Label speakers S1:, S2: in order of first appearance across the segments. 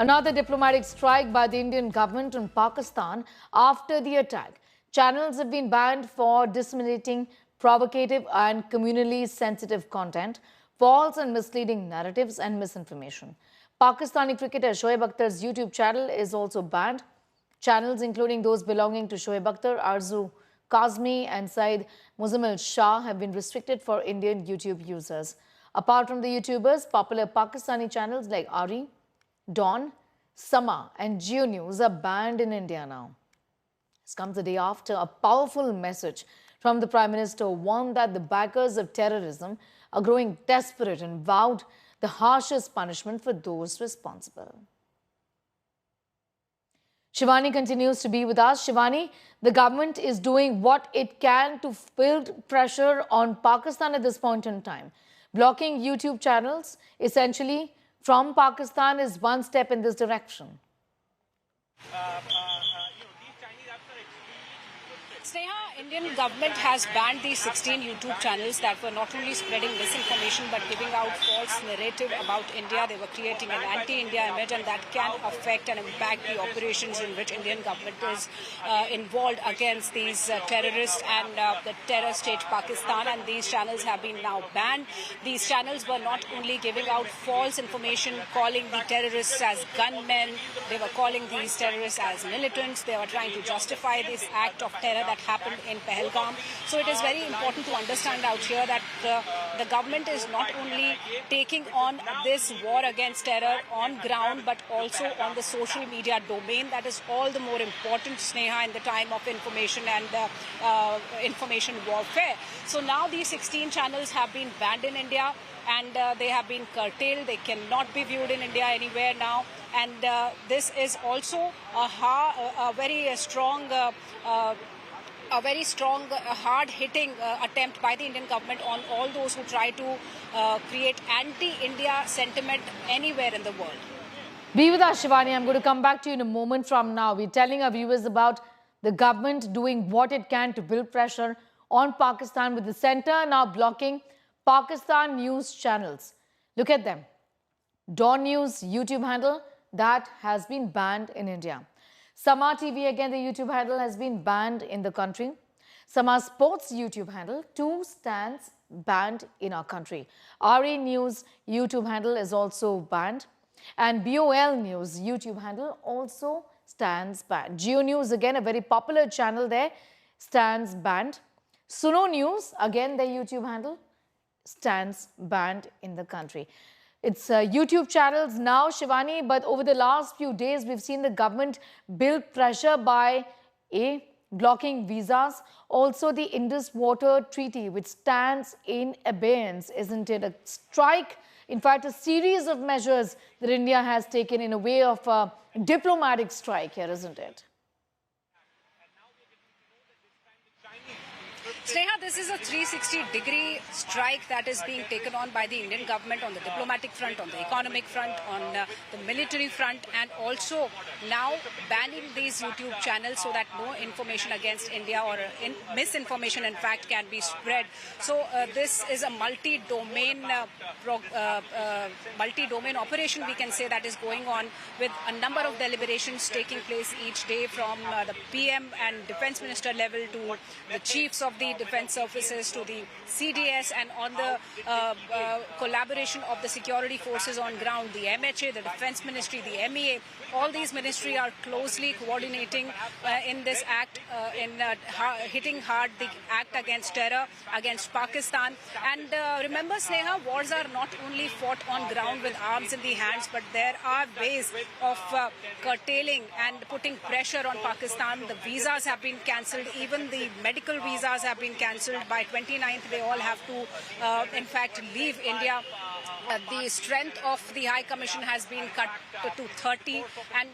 S1: Another diplomatic strike by the Indian government on Pakistan after the attack. Channels have been banned for disseminating provocative and communally sensitive content, false and misleading narratives and misinformation. Pakistani cricketer Shoaib Akhtar's YouTube channel is also banned. Channels including those belonging to Shoaib Akhtar, Arzu Kazmi and Saeed Muzammil Shah have been restricted for Indian YouTube users. Apart from the YouTubers, popular Pakistani channels like Ari, Dawn, Sama and Geo News are banned in India now. This comes a day after a powerful message from the Prime Minister warned that the backers of terrorism are growing desperate and vowed the harshest punishment for those responsible. Shivani continues to be with us. Shivani, the government is doing what it can to build pressure on Pakistan at this point in time. Blocking YouTube channels, essentially, from Pakistan is one step in this direction.
S2: Sneha, Indian government has banned these 16 YouTube channels that were not only spreading misinformation but giving out false narrative about India. They were creating an anti-India image, and that can affect and impact the operations in which Indian government is involved against these terrorists and the terror state Pakistan. And these channels have been now banned. These channels were not only giving out false information, calling the terrorists as gunmen. They were calling these terrorists as militants. They were trying to justify this act of terror that happened in Pahalgam. So it is very important to understand out here that the government is not only taking on this war against terror on ground but also on the social media domain. That is all the more important, Sneha, in the time of information and information warfare. So now these 16 channels have been banned in India, and they have been curtailed. They cannot be viewed in India anywhere now. And this is also a very strong hard-hitting attempt by the Indian government on all those who try to create anti-India sentiment anywhere in the world.
S1: Be with us, Shivani. I'm going to come back to you in a moment from now. We're telling our viewers about the government doing what it can to build pressure on Pakistan, with the centre now blocking Pakistan news channels. Look at them. Dawn News YouTube handle that has been banned in India. Sama TV, again, the YouTube handle has been banned in the country. Sama Sports YouTube handle, too, stands banned in our country. RE News YouTube handle is also banned. And BOL News YouTube handle also stands banned. Geo News, again, a very popular channel there, stands banned. Suno News, again, their YouTube handle, stands banned in the country. It's YouTube channels now, Shivani, but over the last few days, we've seen the government build pressure by blocking visas. Also, the Indus Water Treaty, which stands in abeyance, isn't it? A strike, in fact, a series of measures that India has taken in a way of a diplomatic strike here, isn't it?
S2: Sneha, this is a 360-degree strike that is being taken on by the Indian government on the diplomatic front, on the economic front, on the military front, and also now banning these YouTube channels so that no information against India or misinformation, in fact, can be spread. So this is a multi-domain operation, we can say, that is going on, with a number of deliberations taking place each day from the PM and Defence Minister level to the chiefs of the defence services to the CDS, and on the collaboration of the security forces on ground, the MHA, the Defence Ministry, the MEA. All these ministries are closely coordinating in this act, in hitting hard the act against terror, against Pakistan. And remember, Sneha, wars are not only fought on ground with arms in the hands, but there are ways of curtailing and putting pressure on Pakistan. The visas have been cancelled. Even the medical visas have been cancelled. By 29th, they all have to, in fact, leave India. The strength of the High Commission has been cut to 30, and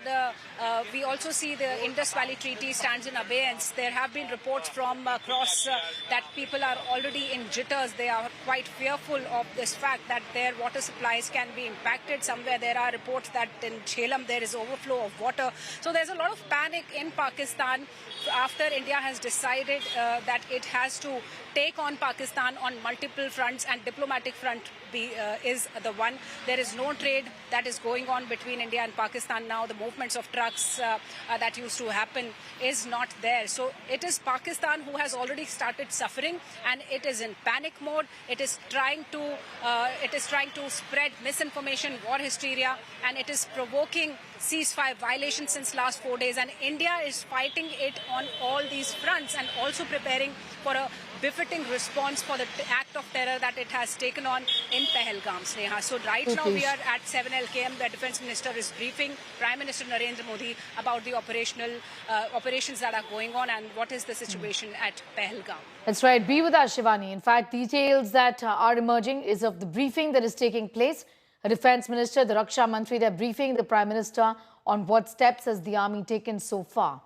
S2: we also see the Indus Valley Treaty stands in abeyance. There have been reports from across that people are already in jitters. They are quite fearful of this fact that their water supplies can be impacted. Somewhere there are reports that in Jhelum there is overflow of water. So there's a lot of panic in Pakistan after India has decided that it has to take on Pakistan on multiple fronts and diplomatic front is the one. There is no trade that is going on between India and Pakistan now. The movements of trucks that used to happen is not there. So it is Pakistan who has already started suffering, and it is in panic mode. It is trying to spread misinformation, war hysteria, and it is provoking ceasefire violations since last 4 days. And India is fighting it on all these fronts and also preparing for a befitting response for the act of terror that it has taken on in Pahalgam, Sneha. So right now we are at 7 LKM. The Defence Minister is briefing Prime Minister Narendra Modi about the operations that are going on and what is the situation at Pahalgam.
S1: That's right. Be with us, Shivani. In fact, details that are emerging is of the briefing that is taking place. The Defence Minister, the Raksha Mantri, they're briefing the Prime Minister on what steps has the army taken so far.